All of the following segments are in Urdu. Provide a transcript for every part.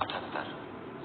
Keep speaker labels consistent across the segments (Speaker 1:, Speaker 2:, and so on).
Speaker 1: 78।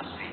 Speaker 1: 80।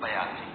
Speaker 1: 82।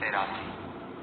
Speaker 1: 83।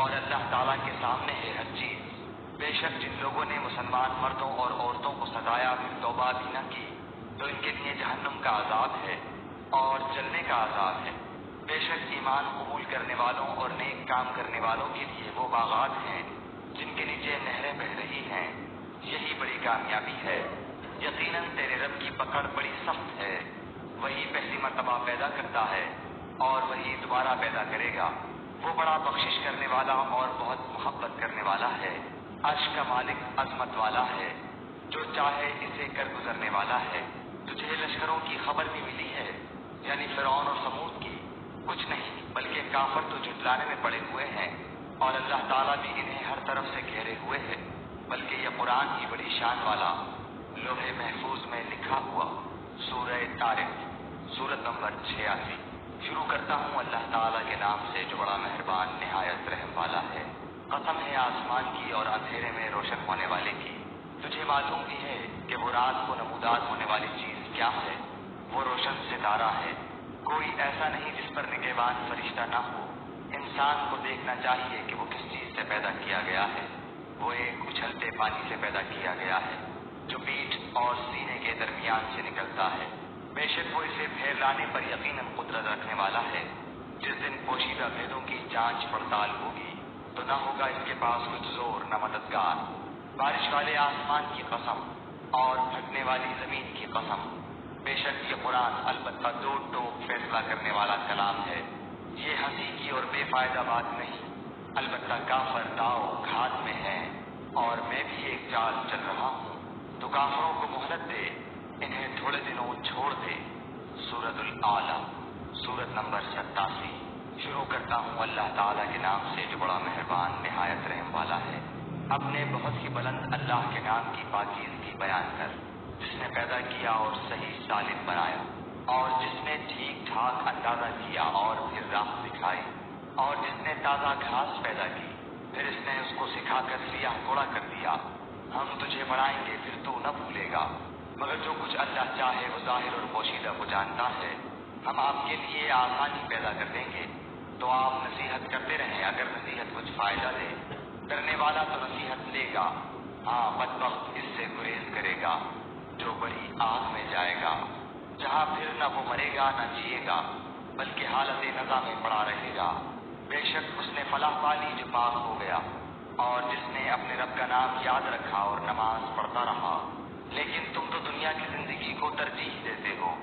Speaker 1: اور اللہ تعالیٰ کے سامنے ہے ہر چیز۔ بے شک جن لوگوں نے مسلمان مردوں اور عورتوں کو ستایا پھر توبہ بھی نہ کی تو ان کے لیے جہنم کا عذاب ہے اور جلنے کا عذاب ہے۔ بے شک ایمان قبول کرنے والوں اور نیک کام کرنے والوں کے لیے وہ باغات ہیں جن کے نیچے نہریں بہہ رہی ہیں، یہی بڑی کامیابی ہے۔ یقیناً تیرے رب کی پکڑ بڑی سخت ہے، وہی پہلی مرتبہ پیدا کرتا ہے اور وہی دوبارہ پیدا کرے گا۔ وہ بڑا بخشش کرنے والا اور بہت محبت کرنے والا ہے۔ عرش کا مالک عظمت والا ہے، جو چاہے اسے کر گزرنے والا ہے۔ تجھے لشکروں کی خبر بھی ملی ہے، یعنی فرعون اور ثمود کی؟ کچھ نہیں، بلکہ کافر تو جھٹلانے میں پڑے ہوئے ہیں اور اللہ تعالیٰ بھی انہیں ہر طرف سے گھیرے ہوئے ہے۔ بلکہ یہ قرآن ہی بڑی شان والا لوح محفوظ میں لکھا ہوا۔ سورہ طارق، سورت نمبر 86۔ شروع کرتا ہوں اللہ تعالیٰ کے نام سے جو بڑا مہربان نہایت رحم والا ہے۔ قسم ہے آسمان کی اور اندھیرے میں روشن ہونے والے کی۔ تجھے معلوم بھی ہے کہ وہ رات کو نمودار ہونے والی چیز کیا ہے؟ وہ روشن ستارہ ہے۔ کوئی ایسا نہیں جس پر نگہبان فرشتہ نہ ہو۔ انسان کو دیکھنا چاہیے کہ وہ کس چیز سے پیدا کیا گیا ہے۔ وہ ایک اچھلتے پانی سے پیدا کیا گیا ہے جو پیٹھ اور سینے کے درمیان سے نکلتا ہے۔ بے شک وہ اسے پھیر لانے پر یقیناً قدرت رکھنے والا ہے۔ جس دن پوشیدہ بھیدوں کی جانچ پڑتال ہوگی تو نہ ہوگا اس کے پاس کچھ زور نہ مددگار۔ بارش والے آسمان کی قسم اور پھٹنے والی زمین کی قسم، بے شک یہ قرآن البتہ دو ٹوک فیصلہ کرنے والا کلام ہے۔ یہ ہنسی کی اور بے فائدہ بات نہیں، البتہ کافر داؤ گھات میں ہے اور میں بھی ایک چال چل رہا ہوں، تو کافروں کو مہلت دے، انہیں تھوڑے دنوں چھوڑ دے۔ سورۃ الاعلی، سورت نمبر 87۔ شروع کرتا ہوں اللہ تعالیٰ کے نام سے جو بڑا مہربان نہایت رحم والا ہے۔ اپنے بہت ہی بلند اللہ کے نام کی پاکیزگی بیان کر، جس نے پیدا کیا اور صحیح سالم بنایا، اور جس نے ٹھیک ٹھاک اندازہ کیا اور پھر راہ دکھائی، اور جس نے تازہ گھاس پیدا کی پھر اس نے اس کو سکھا کر سیاہ کوڑا کر دیا۔ ہم تجھے بڑھائیں گے پھر تو نہ بھولے گا، مگر جو کچھ اللہ چاہے وہ ظاہر اور پوشیدہ کو جانتا ہے۔ ہم آپ کے لیے آسانی پیدا کر دیں گے تو آپ نصیحت کرتے رہیں اگر نصیحت کچھ فائدہ دے۔ ڈرنے والا تو نصیحت لے گا، ہاں بدبخت اس سے گریز کرے گا جو بڑی آگ میں جائے گا، جہاں پھر نہ وہ مرے گا نہ جیے گا بلکہ حالت نزا میں پڑا رہے گا۔ بے شک اس نے فلاح پالی جو پاک ہو گیا اور جس نے اپنے رب کا نام یاد رکھا اور نماز پڑھتا رہا۔ لیکن تم تو دنیا کی زندگی کو ترجیح دیتے ہو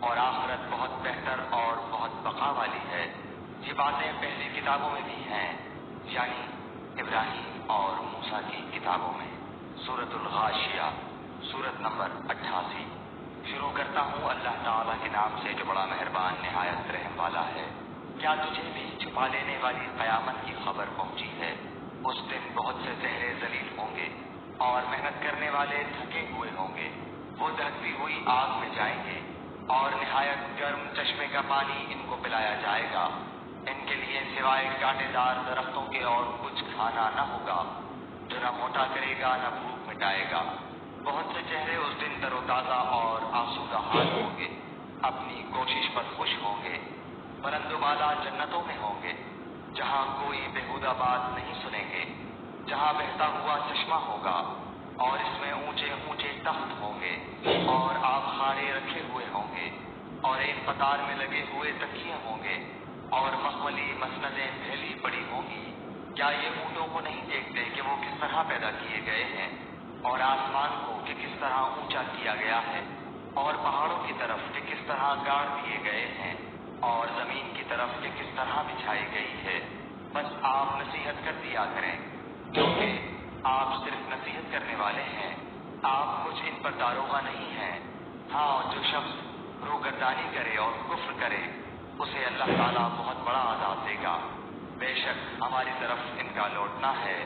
Speaker 1: اور آخرت بہت بہتر اور بہت بقا والی ہے۔ یہ باتیں پہلی کتابوں میں بھی ہیں، یعنی ابراہیم اور موسیٰ کی کتابوں میں۔ سورۃ الغاشیہ، سورت نمبر 88۔ شروع کرتا ہوں اللہ تعالیٰ کے نام سے جو بڑا مہربان نہایت رحم والا ہے۔ کیا تجھے بھی چھپا لینے والی قیامت کی خبر پہنچی ہے؟ اس دن بہت سے چہرے ذلیل ہوں گے اور محنت کرنے والے تھکے ہوئے ہوں گے۔ وہ دہتی ہوئی آگ میں جائیں گے اور نہایت گرم چشمے کا پانی ان کو پلایا جائے گا۔ ان کے لیے سوائے کانٹے دار درختوں کے اور کچھ کھانا نہ ہوگا جو نہ موٹا کرے گا نہ بھوک مٹائے گا۔ بہت سے چہرے اس دن تر و تازہ اور آسودہ حال ہوں گے، اپنی کوشش پر خوش ہوں گے، بلند و بالا جنتوں میں ہوں گے جہاں کوئی بےہودہ بات نہیں سنیں گے، جہاں بہتا ہوا چشمہ ہوگا اور اس میں اونچے اونچے تخت ہوں گے اور آبخانے رکھے ہوئے ہوں گے اور ایک قطار میں لگے ہوئے تکیے ہوں گے اور مخملی مسندیں پھیلی پڑی ہوں گی۔ کیا یہ اونٹوں کو نہیں دیکھتے کہ وہ کس طرح پیدا کیے گئے ہیں، اور آسمان کو کہ کس طرح اونچا کیا گیا ہے، اور پہاڑوں کی طرف کہ کس طرح گاڑ دیے گئے ہیں، اور زمین کی طرف کہ کس طرح بچھائی گئی ہے؟ بس آپ نصیحت کر دیا کریں، کیونکہ آپ صرف نصیحت کرنے والے ہیں، آپ کچھ ان پر داروغہ نہیں ہیں۔ ہاں، جو شخص روگردانی کرے اور کفر کرے اسے اللہ تعالیٰ بہت بڑا عذاب دے گا۔ بے شک ہماری طرف ان کا لوٹنا ہے،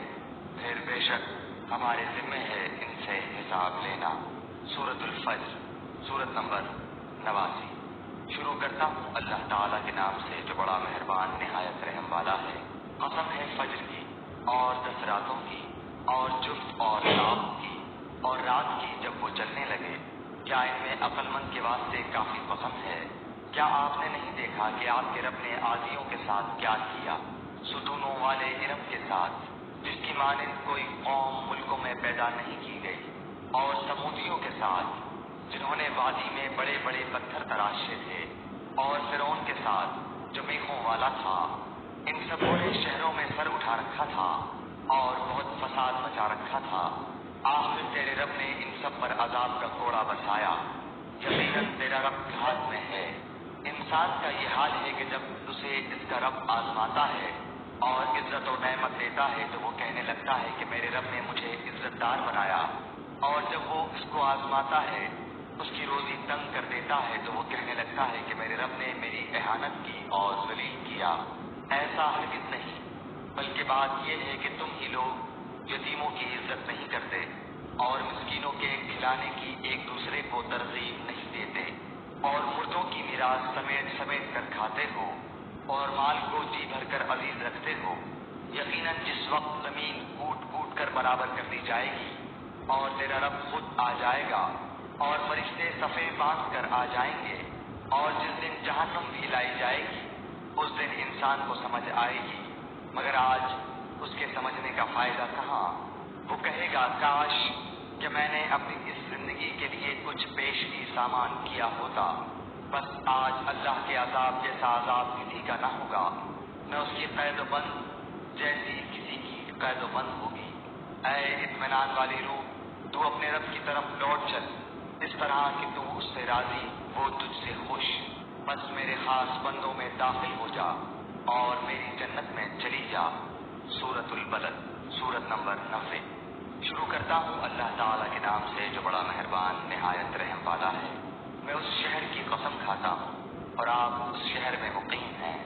Speaker 1: پھر بے شک ہمارے ذمہ ہے ان سے حساب لینا۔ سورۃ الفجر، سورت نمبر 89۔ شروع کرتا ہوں اللہ تعالیٰ کے نام سے جو بڑا مہربان نہایت رحم والا ہے۔ قسم ہے فجر کی اور 10 راتوں کی اور جفت اور رات کی اور رات کی جب وہ چلنے لگے، کیا ان میں عقل مند کے واسطے کافی قسم ہے؟ کیا آپ نے نہیں دیکھا کہ آپ کے رب نے عادیوں کے ساتھ کیا کیا، ستونوں والے ارم کے ساتھ، جس کی مانند کوئی قوم ملکوں میں پیدا نہیں کی گئی، اور سمودیوں کے ساتھ جنہوں نے وادی میں بڑے بڑے پتھر تراشے تھے، اور فرعون کے ساتھ جو میخوں والا تھا۔ ان سبوں نے شہروں میں سر اٹھا رکھا تھا اور بہت فساد مچا رکھا تھا۔ آخر تیرے رب نے ان سب پر عذاب کا کوڑا برسایا۔ یقیناً تیرا رب گھات میں ہے۔ انسان کا یہ حال ہے کہ جب اسے اس کا رب آزماتا ہے اور عزت و نعمت دیتا ہے تو وہ کہنے لگتا ہے کہ میرے رب نے مجھے عزت دار بنایا، اور جب وہ اس کو آزماتا ہے، اس کی روزی تنگ کر دیتا ہے تو وہ کہنے لگتا ہے کہ میرے رب نے میری اہانت کی اور ذلیل کیا۔ ایسا ہرگز نہیں، بلکہ بات یہ ہے کہ تم ہی لوگ یتیموں کی عزت نہیں کرتے اور مسکینوں کے کھلانے کی ایک دوسرے کو ترغیب نہیں دیتے، اور مردوں کی میراث سمیٹ سمیٹ کر کھاتے ہو اور مال کو جی بھر کر عزیز رکھتے ہو۔ یقیناً جس وقت زمین کوٹ کوٹ کر برابر کر دی جائے گی اور تیرا رب خود آ جائے گا اور فرشتے صفے باندھ کر آ جائیں گے، اور جس دن جہنم بھی لائی جائے گی اس دن انسان کو سمجھ آئے گی، مگر آج اس کے سمجھنے کا فائدہ کہاں۔ وہ کہے گا کاش کہ میں نے اپنی اس زندگی کے لیے کچھ پیشگی سامان کیا ہوتا، بس آج اللہ کے عذاب جیسا عذاب کسی کا نہ ہوگا، نہ اس کی قید و بند جیسی کسی کی قید و بند ہوگی۔ اے اطمینان والی روح، تو اپنے رب کی طرف لوٹ چل، اس طرح کہ تو اس سے راضی، وہ تجھ سے خوش۔ بس میرے خاص بندوں میں داخل ہو جا اور میری جنت میں چلی جا۔ سورۃ البلد، سورت نمبر 90۔ شروع کرتا ہوں اللہ تعالیٰ کے نام سے جو بڑا مہربان نہایت رحم والا ہے۔ میں اس شہر کی قسم کھاتا ہوں اور آپ اس شہر میں مقیم ہیں،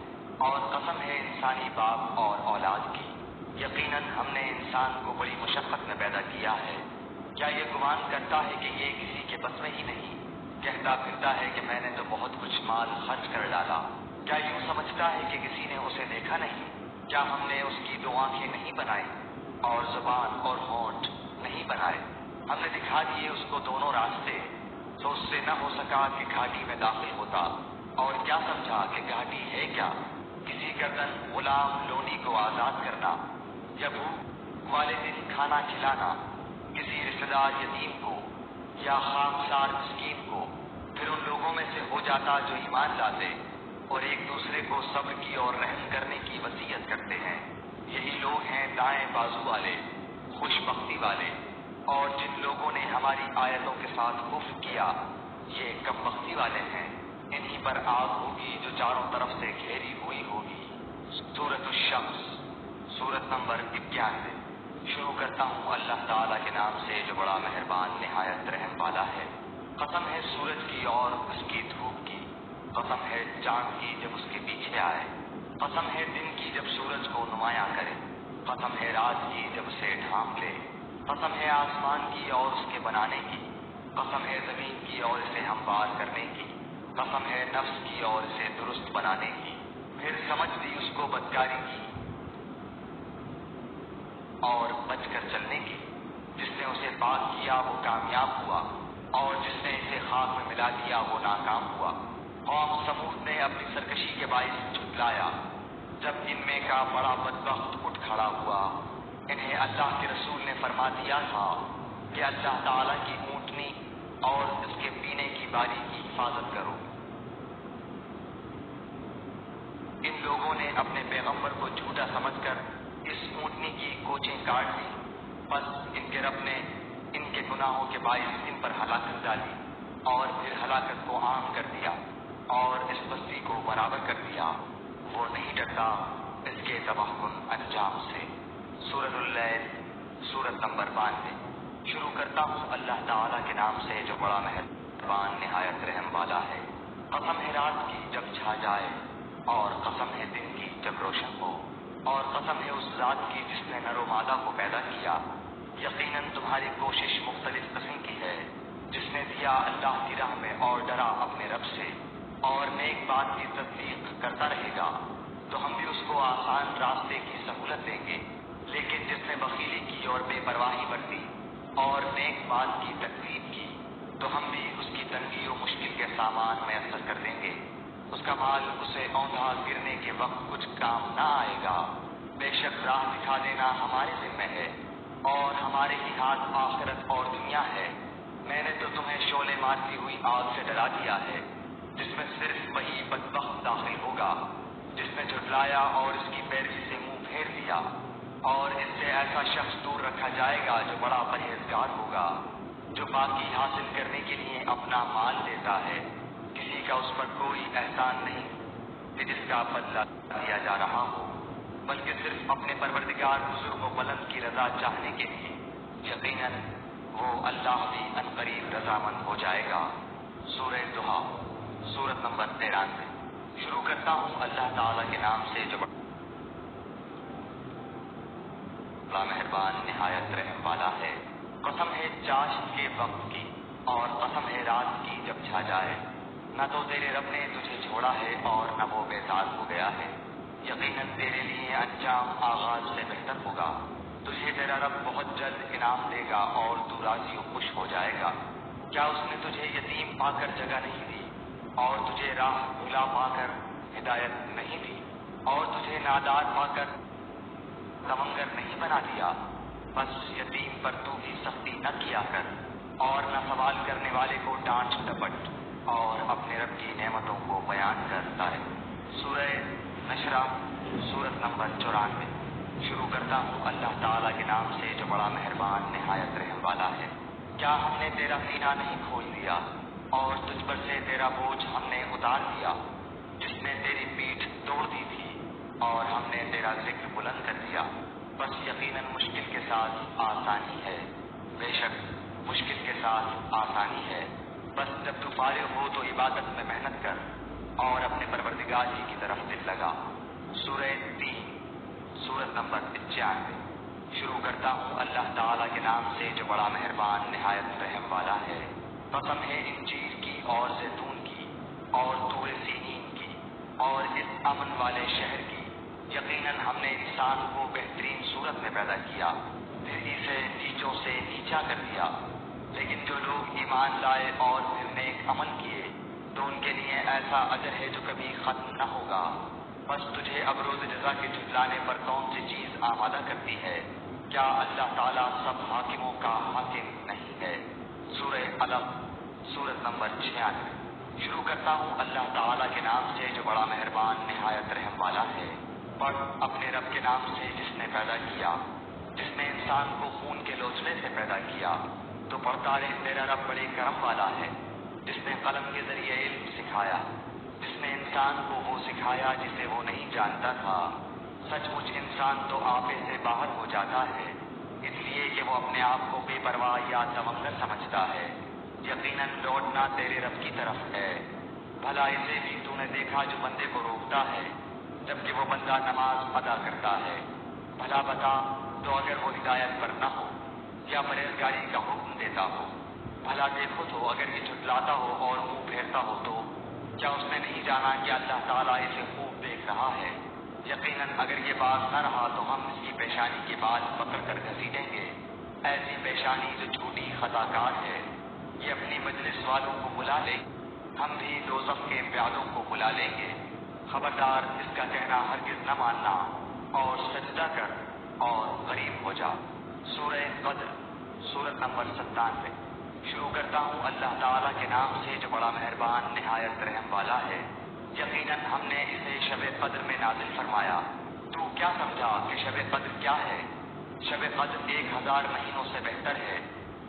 Speaker 1: اور قسم ہے انسانی باپ اور اولاد کی۔ یقیناً ہم نے انسان کو بڑی مشقت میں پیدا کیا ہے۔ کیا یہ گمان کرتا ہے کہ یہ کسی کے بس میں ہی نہیں؟ کہتا پھرتا ہے کہ میں نے تو بہت کچھ مال خرچ کر ڈالا۔ کیا یوں سمجھتا ہے کہ کسی نے اسے دیکھا نہیں؟ کیا ہم نے اس کی دو آنکھیں نہیں بنائی اور زبان اور ہونٹ نہیں بنائے؟ ہم نے دکھا دیے اس کو دونوں راستے، تو اس سے نہ ہو سکا کہ گھاٹی میں داخل ہوتا، اور کیا سمجھا کہ گھاٹی ہے کیا؟ کسی گردن غلام لونی کو آزاد کرنا، یا بھوک والے دن کھانا کھلانا کسی رشتہ دار یتیم کو یا خاکسار مسکین کو۔ پھر ان لوگوں میں سے ہو جاتا جو ایمان لاتے اور ایک دوسرے کو صبر کی اور رحم کرنے کی وصیت کرتے ہیں۔ یہی لوگ ہیں دائیں بازو والے، خوش بختی والے، اور جن لوگوں نے ہماری آیتوں کے ساتھ کفر کیا یہ کم بختی والے ہیں۔ انہی پر آگ ہوگی جو چاروں طرف سے گھیری ہوئی ہوگی۔ سورۃ الشمس، سورت نمبر 91۔ شروع کرتا ہوں اللہ تعالیٰ کے نام سے جو بڑا مہربان نہایت رحم والا ہے۔ قسم ہے سورج کی اور اس کی دھوپ کی، قسم ہے چاند کی جب اس کے پیچھے آئے، قسم ہے دن کی جب سورج کو نمایاں کرے، قسم ہے رات کی جب اسے ڈھانپ لے، قسم ہے آسمان کی اور اس کے بنانے کی، قسم ہے زمین کی اور اسے ہموار کرنے کی، قسم ہے نفس کی اور اسے درست بنانے کی۔ پھر سمجھ دی اس کو بدکاری کی اور بچ کر چلنے کی۔ جس نے اسے پاک کیا وہ کامیاب ہوا، اور جس نے اسے خاک میں ملا دیا وہ ناکام ہوا۔ قوم سمود نے اپنی سرکشی کے باعث جھٹلایا، جب ان میں کا بڑا بدبخت اٹھ کھڑا ہوا۔ انہیں اللہ کے رسول نے فرما دیا تھا کہ اللہ تعالیٰ کی اونٹنی اور اس کے پینے کی باری کی حفاظت کرو۔ ان لوگوں نے اپنے پیغمبر کو جھوٹا سمجھ کر اس اونٹنی کی کوچیں کاٹ دی، بس ان کے رب نے ان کے گناہوں کے باعث ان پر ہلاکت ڈالی، اور پھر ہلاکت کو عام کر دیا اور اس بستی کو برابر کر دیا۔ وہ نہیں ڈرتا اس کے تباہ کن انجام سے۔ سورۃ اللیل، سورت نمبر 92۔ شروع کرتا ہوں اللہ تعالیٰ کے نام سے جو بڑا مہربان نہایت رحم والا ہے۔ قسم ہے رات کی جب چھا جائے، اور قسم ہے دن کی جب روشن ہو، اور قسم ہے اس ذات کی جس نے نر و مادہ کو پیدا کیا۔ یقیناً تمہاری کوشش مختلف قسم کی ہے۔ جس نے دیا اللہ کی راہ میں اور ڈرا اپنے رب سے اور نیک بات کی تصدیق کرتا رہے گا تو ہم بھی اس کو آسان راستے کی سہولت دیں گے۔ لیکن جس نے بخیلی کی اور بے پرواہی برتی اور نیک بات کی تکذیب کی تو ہم بھی اس کی تنگی و مشکل کے سامان میسر کر دیں گے۔ اس کا مال اسے اوندھا گرنے کے وقت کچھ کام نہ آئے گا۔ بے شک راہ دکھا دینا ہمارے ذمہ ہے اور ہمارے ہی ہاتھ آخرت اور دنیا ہے۔ میں نے تو تمہیں شعلے مارتی ہوئی آگ سے ڈرا دیا ہے جس میں صرف وہی بدبخت داخل ہوگا جس نے جھٹلایا اور اس کی پیروی سے منہ پھیر دیا، اور اس سے ایسا شخص دور رکھا جائے گا جو بڑا پرہیزگار ہوگا، جو باقی حاصل کرنے کے لیے اپنا مال دیتا ہے۔ کسی کا اس پر کوئی احسان نہیں کہ جس کا بدلہ دیا جا رہا ہو، بلکہ صرف اپنے پروردگار بزرگ و بلند کی رضا چاہنے کے لیے۔ یقیناً وہ اللہ بھی عنقریب رضامند ہو جائے گا۔ سورہ دہا، سورت نمبر 93۔ شروع کرتا ہوں اللہ تعالیٰ کے نام سے جو بڑا مہربان نہایت رحم والا ہے۔ قسم ہے چاشت کے وقت کی اور قسم ہے رات کی جب چھا جائے، نہ تو تیرے رب نے تجھے چھوڑا ہے اور نہ وہ بیزار ہو گیا ہے۔ یقیناً تیرے لیے انجام آغاز سے بہتر ہوگا۔ تجھے تیرا رب بہت جلد انعام دے گا اور تو راضی و خوش ہو جائے گا۔ کیا اس نے تجھے یتیم پا کر جگہ نہیں دی اور تجھے راہ بھلا پا کر ہدایت نہیں دی اور تجھے نادار پا کر تمنگر نہیں بنا دیا؟ بس یتیم پر تو بھی سختی نہ کیا کر اور نہ سوال کرنے والے کو ڈانٹ ڈپٹ، اور اپنے رب کی نعمتوں کو بیان کرتا ہے۔ سورہ نشرہ، سورت نمبر 94۔ شروع کرتا ہوں اللہ تعالیٰ کے نام سے جو بڑا مہربان نہایت رحم والا ہے۔ کیا ہم نے تیرا سینہ نہیں کھول دیا اور تجھ پر سے تیرا بوجھ ہم نے اتار دیا، جس نے تیری پیٹھ توڑ دی تھی اور ہم نے تیرا ذکر بلند کر دیا۔ بس یقیناً مشکل کے ساتھ آسانی ہے، بے شک مشکل کے ساتھ آسانی ہے۔ بس جب تو فارغ ہو تو عبادت میں محنت کر اور اپنے پروردگار ہی کی طرف دل لگا۔ سورہ 3، سورت نمبر 95۔ شروع کرتا ہوں اللہ تعالیٰ کے نام سے جو بڑا مہربان نہایت رحم والا ہے۔ قسم ہے انجیر کی اور زیتون کی اور طور سینین کی اور اس امن والے شہر کی۔ یقیناً ہم نے انسان کو بہترین صورت میں پیدا کیا، پھر اسے نیچوں سے نیچا کر دیا۔ لیکن جو لوگ ایمان لائے اور پھر نیک عمل کیے تو ان کے لیے ایسا اجر ہے جو کبھی ختم نہ ہوگا۔ بس تجھے اب روز جزا کے جھٹلانے پر کون سی چیز آمادہ کرتی ہے؟ کیا اللہ تعالیٰ سب حاکموں کا حاکم نہیں ہے؟ سورہ علق، سورت نمبر 96۔ شروع کرتا ہوں اللہ تعالیٰ کے نام سے جو بڑا مہربان نہایت رحم والا ہے۔ پڑھ اپنے رب کے نام سے جس نے پیدا کیا، جس نے انسان کو خون کے لوچنے سے پیدا کیا۔ تو پڑھتا رہے تیرا رب بڑے کرم والا ہے، جس نے قلم کے ذریعے علم سکھایا، جس نے انسان کو وہ سکھایا جسے وہ نہیں جانتا تھا۔ سچ مچ انسان تو آپے سے باہر ہو جاتا ہے، اس لیے کہ وہ اپنے آپ کو بے پرواہ یا تمنگر سمجھتا ہے۔ یقیناً لوٹنا تیرے رب کی طرف ہے۔ بھلا اسے بھی تو نے دیکھا جو بندے کو روکتا ہے جبکہ وہ بندہ نماز ادا کرتا ہے؟ بھلا بتا تو اگر وہ ہدایت پر نہ ہو یا پرہیزگاری کا حکم دیتا ہو، بھلا دیکھو تو اگر یہ جھٹلاتا ہو اور منہ پھیرتا ہو تو کیا اس نے نہیں جانا کہ اللہ تعالیٰ اسے خوب دیکھ رہا ہے؟ یقیناً اگر یہ بات نہ رہا تو ہم اس کی پیشانی کے بعد پکڑ کر گھسیٹیں گے، ایسی پیشانی جو جھوٹی خطا کار ہے۔ یہ اپنی مجلس والوں کو بلا لے، ہم بھی دوزخ کے پیادوں کو بلا لیں گے۔ خبردار اس کا کہنا ہرگز نہ ماننا اور سجدہ کر اور غریب ہو جا۔ سورہ قدر، سورت نمبر 97۔ شروع کرتا ہوں اللہ تعالیٰ کے نام سے جو بڑا مہربان نہایت رحم والا ہے۔ یقیناً ہم نے اسے شب قدر میں نازل فرمایا۔ تو کیا سمجھا کہ شب قدر کیا ہے؟ شب قدر 1000 مہینوں سے بہتر ہے۔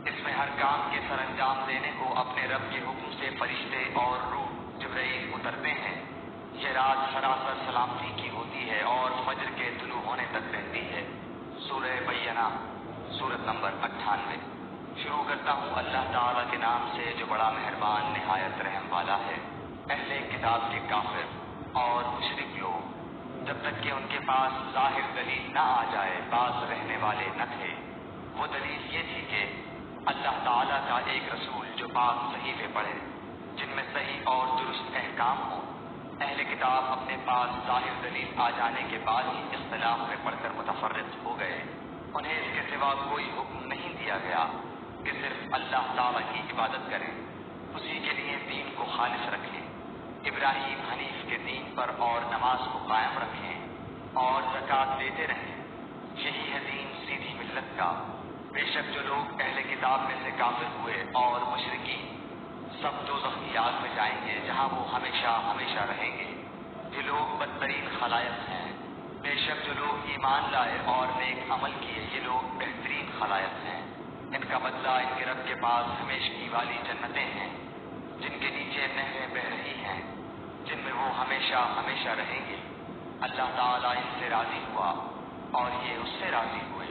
Speaker 1: اس میں ہر کام کے سر انجام دینے کو اپنے رب کے حکم سے فرشتے اور روح جبرائیل اترتے ہیں۔ یہ رات سراسر سلامتی کی ہوتی ہے اور فجر کے طلوع ہونے تک رہتی ہے۔ سورہ بینہ، سورت نمبر 98۔ شروع کرتا ہوں اللہ تعالیٰ کے نام سے جو بڑا مہربان نہایت رحم والا ہے۔ اہل کتاب کے کافر اور مشرک لوگ جب تک کہ ان کے پاس ظاہر دلیل نہ آ جائے باز رہنے والے نہ تھے۔ وہ دلیل یہ تھی کہ اللہ تعالیٰ کا ایک رسول جو پاک صحیفے پڑھے جن میں صحیح اور درست احکام ہوں۔ اہل کتاب اپنے پاس ظاہر دلیل آ جانے کے بعد ہی اختلاف میں پڑھ کر متفرق ہو گئے۔ انہیں اس کے سوا کوئی حکم نہیں دیا گیا کہ صرف اللہ تعالیٰ کی عبادت کریں، اسی کے لیے دین کو خالص رکھیں۔ ابراہیم حنیف کے دین پر اور نماز کو قائم رکھیں اور زکوٰۃ دیتے رہیں، یہی ہے دین سیدھی ملت کا۔ بے شک جو لوگ اہل کتاب میں سے کافر ہوئے اور مشرکین سب دوزخ کی آگ میں جائیں گے جہاں وہ ہمیشہ ہمیشہ رہیں گے۔ یہ لوگ بدترین خلائق ہیں۔ بے شک جو لوگ ایمان لائے اور نیک عمل کیے یہ لوگ بہترین خلائق ہیں۔ ان کا بدلہ ان کے رب کے پاس ہمیشگی والی جنتیں ہیں جن کے نیچے نہریں بہ رہی ہیں، جن میں وہ ہمیشہ ہمیشہ رہیں گے۔ اللہ تعالیٰ ان سے راضی ہوا اور یہ اس سے راضی ہوئے۔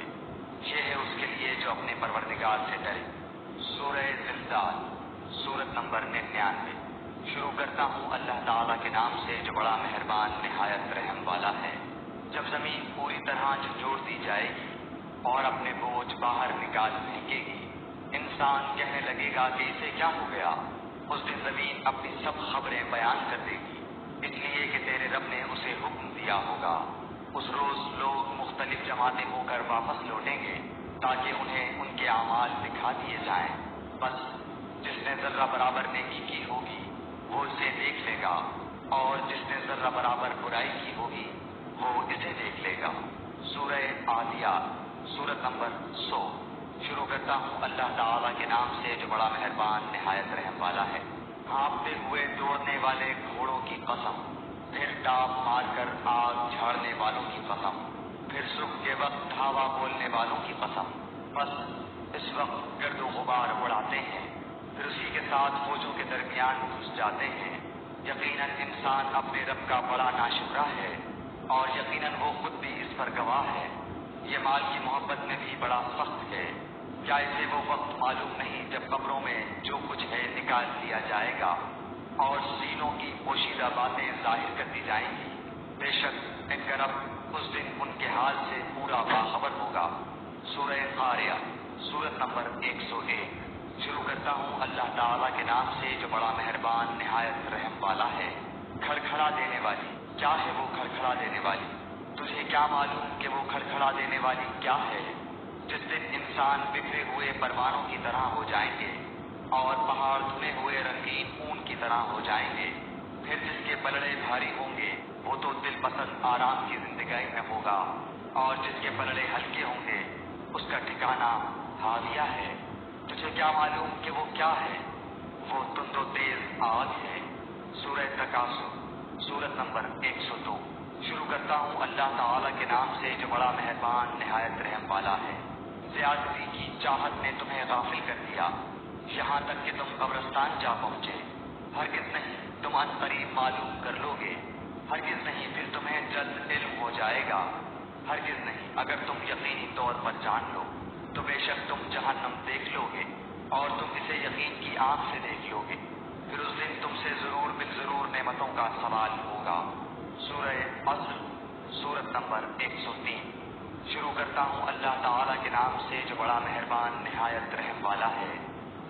Speaker 1: یہ ہے اس کے لیے جو اپنے پروردگار سے ڈرے۔ سورہ زلزال، سورت نمبر 99۔ شروع کرتا ہوں اللہ تعالیٰ کے نام سے جو بڑا مہربان نہایت رحم والا ہے۔ جب زمین پوری طرح جھنجھوڑ دی جائے گی اور اپنے بوجھ باہر نکال پھینکے گی، انسان کہنے لگے گا کہ اسے کیا ہو گیا؟ اس دن زمین اپنی سب خبریں بیان کر دے گی، اس لیے کہ تیرے رب نے اسے حکم دیا ہوگا۔ اس روز لوگ مختلف جماعتیں ہو کر واپس لوٹیں گے تاکہ انہیں ان کے اعمال دکھا دیے جائیں۔ بس جس نے ذرہ برابر نیکی کی ہوگی وہ اسے دیکھ لے گا، اور جس نے ذرہ برابر برائی کی ہوگی وہ اسے دیکھ لے گا۔ سورہ عادیات، سورت نمبر 100۔ شروع کرتا ہوں اللہ تعالیٰ کے نام سے جو بڑا مہربان نہایت رحم والا ہے۔ ہانپتے ہوئے دوڑنے والے گھوڑوں کی قسم، پھر ٹاپ مار کر آگ جھاڑنے والوں کی قسم، پھر صبح کے وقت دھاوا بولنے والوں کی قسم۔ بس اس وقت گرد و غبار اڑاتے ہیں، پھر اسی کے ساتھ فوجوں کے درمیان گھس جاتے ہیں۔ یقیناً انسان اپنے رب کا بڑا ناشکرا ہے، اور یقیناً وہ خود بھی اس پر گواہ ہے۔ یہ مال کی محبت میں بھی بڑا سخت ہے۔ کیا اسے وہ وقت معلوم نہیں جب قبروں میں جو کچھ ہے نکال لیا جائے گا اور سینوں کی پوشیدہ باتیں ظاہر کر دی جائیں گی؟ بے شک ان کا رب اس دن ان کے حال سے پورا باخبر ہوگا۔ سورہ قاریہ، سورت نمبر 101۔ شروع کرتا ہوں اللہ تعالیٰ کے نام سے جو بڑا مہربان نہایت رحم والا ہے۔ کھڑکھڑا دینے والی، کیا ہے وہ کھڑکھڑا دینے والی؟ تجھے کیا معلوم کہ وہ کھڑکھڑا دینے والی کیا ہے؟ جس دن انسان بکھرے ہوئے پروانوں کی طرح ہو جائیں گے اور پہاڑ دھلے ہوئے رنگین اون کی طرح ہو جائیں گے، پھر جس کے پلڑے بھاری ہوں گے وہ تو دل پسند آرام کی زندگی میں ہوگا، اور جس کے پلڑے ہلکے ہوں گے اس کا ٹھکانہ ہاویہ ہے۔ تجھے کیا معلوم کہ وہ کیا ہے؟ وہ تند و تیز آگ ہے۔ سورہ تکاثر، سورت نمبر 102۔ شروع کرتا ہوں اللہ تعالیٰ کے نام سے جو بڑا مہربان نہایت رحم والا ہے۔ زیادتی کی چاہت نے تمہیں غافل کر دیا، یہاں تک کہ تم قبرستان جا پہنچے۔ ہرگز نہیں، تم ان قریب معلوم کر لو گے۔ ہرگز نہیں، پھر تمہیں جلد علم ہو جائے گا۔ ہرگز نہیں، اگر تم یقینی طور پر جان لو تو بے شک تم جہنم دیکھ لو گے اور تم اسے یقین کی آنکھ سے دیکھ لو گے۔ پھر اس دن تم سے ضرور بالضرور نعمتوں کا سوال ہوگا۔ سورہ عصر، سورت نمبر 103۔ شروع کرتا ہوں اللہ تعالیٰ کے نام سے جو بڑا مہربان نہایت رحم والا ہے۔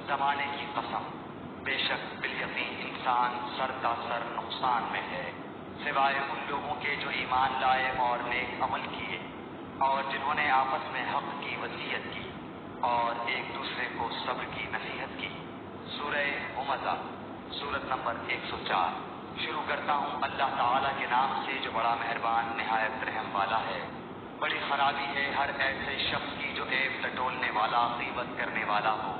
Speaker 1: زمانے کی قسم، بے شک بالیقین انسان سر تا سر نقصان میں ہے، سوائے ان لوگوں کے جو ایمان لائے اور نیک عمل کیے، اور جنہوں نے آپس میں حق کی وصیت کی اور ایک دوسرے کو صبر کی نصیحت کی۔ سورہ ہمزہ، سورت نمبر 104۔ شروع کرتا ہوں اللہ تعالیٰ کے نام سے جو بڑا مہربان نہایت رحم والا ہے۔ بڑی خرابی ہے ہر ایسے شخص کی جو عیب ٹٹولنے والا، غیبت کرنے والا ہو،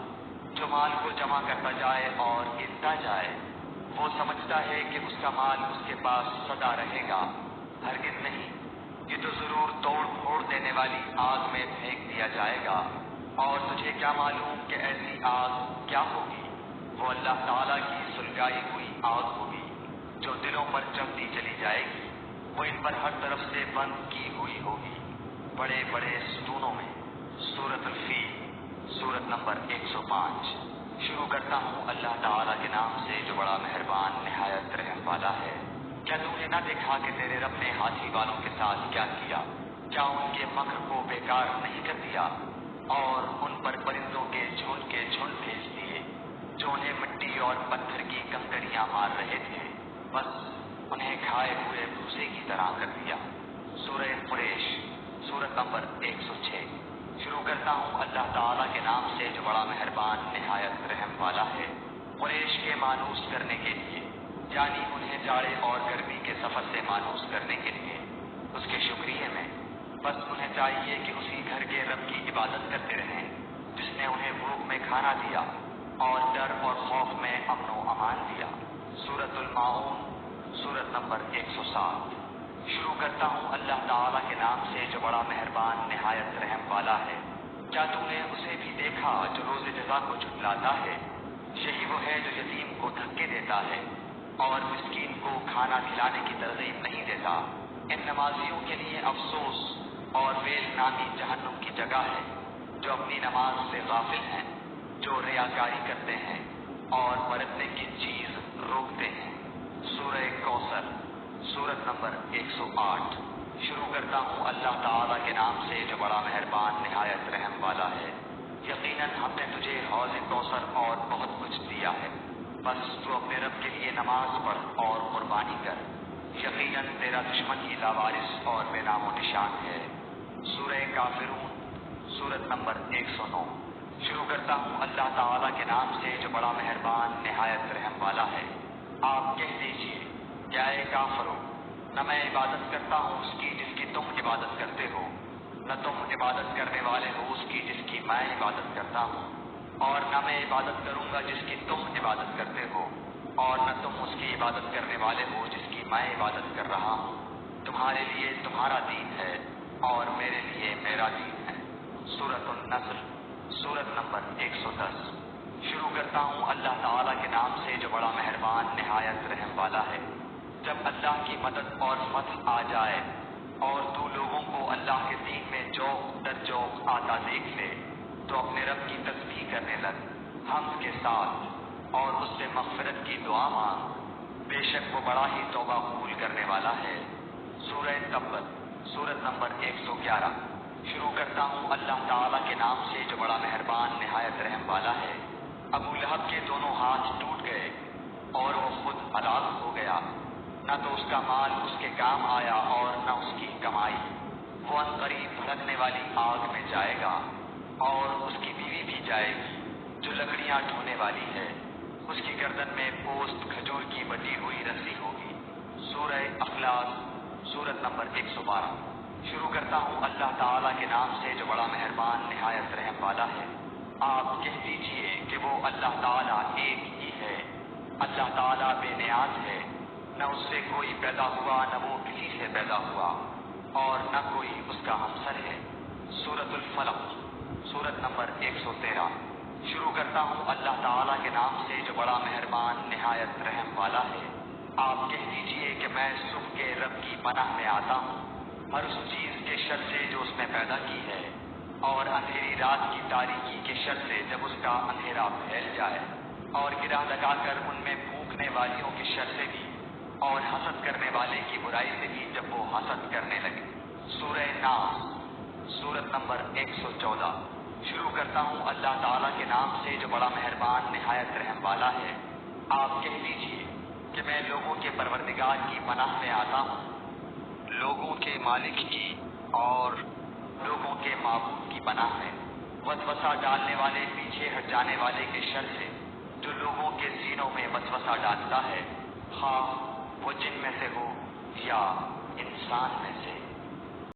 Speaker 1: جو مال کو جمع کرتا جائے اور گنتا جائے۔ وہ سمجھتا ہے کہ اس کا مال اس کے پاس سدا رہے گا، ہرگز نہیں، یہ تو ضرور توڑ پھوڑ دینے والی آگ میں پھینک دیا جائے گا۔ اور تجھے کیا معلوم کہ ایسی آگ کیا ہوگی؟ وہ اللہ تعالیٰ کی سلگائی ہوئی آگ ہوگی جو دلوں پر چڑھتی چلی جائے گی۔ وہ ان پر ہر طرف سے بند کی ہوئی ہوگی بڑے بڑے ستونوں میں۔ سورۃ الفیل، سورت نمبر 105۔ شروع کرتا ہوں اللہ تعالیٰ کے نام سے جو بڑا مہربان نہایت رحم والا ہے۔ کیا تم نے نہ دیکھا کہ تیرے رب نے ہاتھی والوں کے ساتھ کیا کیا؟ کیا ان کے مکر کو بیکار نہیں کر دیا؟ اور ان پر پرندوں کے جھنڈ بھیج دیے جو انہیں مٹی اور پتھر کی کنکریاں مار رہے تھے، بس انہیں کھائے ہوئے بھوسے کی طرح کر دیا۔ سورہ قریش، سورت نمبر 106۔ شروع کرتا ہوں اللہ تعالیٰ کے نام سے جو بڑا مہربان نہایت رحم والا ہے۔ قریش کے مانوس کرنے کے لیے یعنی انہیں جاڑے اور گرمی کے سفر سے مانوس کرنے کے لیے اس کے شکریہ میں بس انہیں چاہیے کہ اسی گھر کے رب کی عبادت کرتے رہیں جس نے انہیں بھوک میں کھانا دیا اور ڈر اور خوف میں امن و امان دیا۔ سورۃ الماعون، سورت نمبر 107۔ شروع کرتا ہوں اللہ تعالیٰ کے نام سے جو بڑا مہربان نہایت رحم والا ہے۔ کیا تم نے اسے بھی دیکھا جو روز جزا کو جھٹلاتا ہے؟ یہی وہ ہے جو یتیم کو دھکے دیتا ہے اور مسکین کو کھانا کھلانے کی ترغیب نہیں دیتا۔ ان نمازیوں کے لیے افسوس اور ویل نامی جہنم کی جگہ ہے جو اپنی نماز سے غافل ہیں، جو ریاکاری کرتے ہیں اور برتنے کی چیز روکتے ہیں۔ سورہ کوثر، سورت نمبر 108۔ شروع کرتا ہوں اللہ تعالیٰ کے نام سے جو بڑا مہربان نہایت رحم والا ہے۔ یقیناً ہم نے تجھے حوض کوثر اور بہت کچھ دیا ہے، بس تو اپنے رب کے لیے نماز پڑھ اور قربانی کر۔ یقیناً تیرا دشمن ہی لاوارث اور بے نام و نشان ہے۔ سورہ کافرون، سورت نمبر 109۔ شروع کرتا ہوں اللہ تعالیٰ کے نام سے جو بڑا مہربان نہایت رحم والا ہے۔ آپ کہہ دیجئے کہ اے کافرو، نہ میں عبادت کرتا ہوں اس کی جس کی تم عبادت کرتے ہو، نہ تم عبادت کرنے والے ہو اس کی جس کی میں عبادت کرتا ہوں، اور نہ میں عبادت کروں گا جس کی تم عبادت کرتے ہو، اور نہ تم اس کی عبادت کرنے والے ہو جس کی میں عبادت کر رہا ہوں۔ تمہارے لیے تمہارا دین ہے اور میرے لیے میرا دین ہے۔ سورۃ النصر، سورت نمبر 110۔ شروع کرتا ہوں اللہ تعالیٰ کے نام سے جو بڑا مہربان نہایت رحم والا ہے۔ جب اللہ کی مدد اور فتح آ جائے اور تو لوگوں کو اللہ کے دین میں جوق در جوق آتا دیکھ لے تو اپنے رب کی تسبیح کرنے لگ حمد کے ساتھ اور اس سے مغفرت کی دعا مانگ، بے شک وہ بڑا ہی توبہ قبول کرنے والا ہے۔ سورہ تبت، سورت نمبر 111۔ شروع کرتا ہوں اللہ تعالیٰ کے نام سے جو بڑا مہربان نہایت رحم والا ہے۔ ابو لہب کے دونوں ہاتھ ٹوٹ گئے اور وہ خود ہلاک ہو گیا، نہ تو اس کا مال اس کے کام آیا اور نہ اس کی کمائی۔ وہ ان قریب بھڑکنے والی آگ میں جائے گا اور اس کی بیوی بھی جائے گی جو لکڑیاں ڈھونے والی ہے، اس کی گردن میں پوست کھجور کی بٹی ہوئی رسی ہوگی۔ سورہ اخلاص، سورت نمبر 112۔ شروع کرتا ہوں اللہ تعالیٰ کے نام سے جو بڑا مہربان نہایت رحم والا ہے۔ آپ کہہ دیجئے کہ وہ اللہ تعالیٰ ایک ہی ہے۔ اللہ تعالیٰ بے نیاز ہے، نہ اس سے کوئی پیدا ہوا نہ وہ کسی سے پیدا ہوا، اور نہ کوئی اس کا ہمسر ہے۔ سورۃ الفلق، سورت نمبر 113۔ شروع کرتا ہوں اللہ تعالیٰ کے نام سے جو بڑا مہربان نہایت رحم والا ہے۔ آپ کہہ دیجئے کہ میں صبح کے رب کی پناہ میں آتا ہوں ہر اس چیز کے شر سے جو اس نے پیدا کی ہے، اور اندھیری رات کی تاریکی کے شر سے جب اس کا اندھیرا پھیل جائے، اور گرہ لگا کر ان میں پھونکنے والیوں کے شر سے بھی، اور حسد کرنے والے کی برائی سے بھی جب وہ حسد کرنے لگے۔ سورہ ناس، سورت نمبر 114۔ شروع کرتا ہوں اللہ تعالیٰ کے نام سے جو بڑا مہربان نہایت رحم والا ہے۔ آپ کہہ دیجئے کہ میں لوگوں کے پروردگار کی پناہ میں آتا ہوں، لوگوں کے مالک کی اور لوگوں کے معبود کی پناہ میں، وسوسہ ڈالنے والے پیچھے ہٹ جانے والے کے شر سے جو لوگوں کے سینوں میں وسوسہ ڈالتا ہے، خواہ وہ جن میں سے ہو یا انسان میں سے۔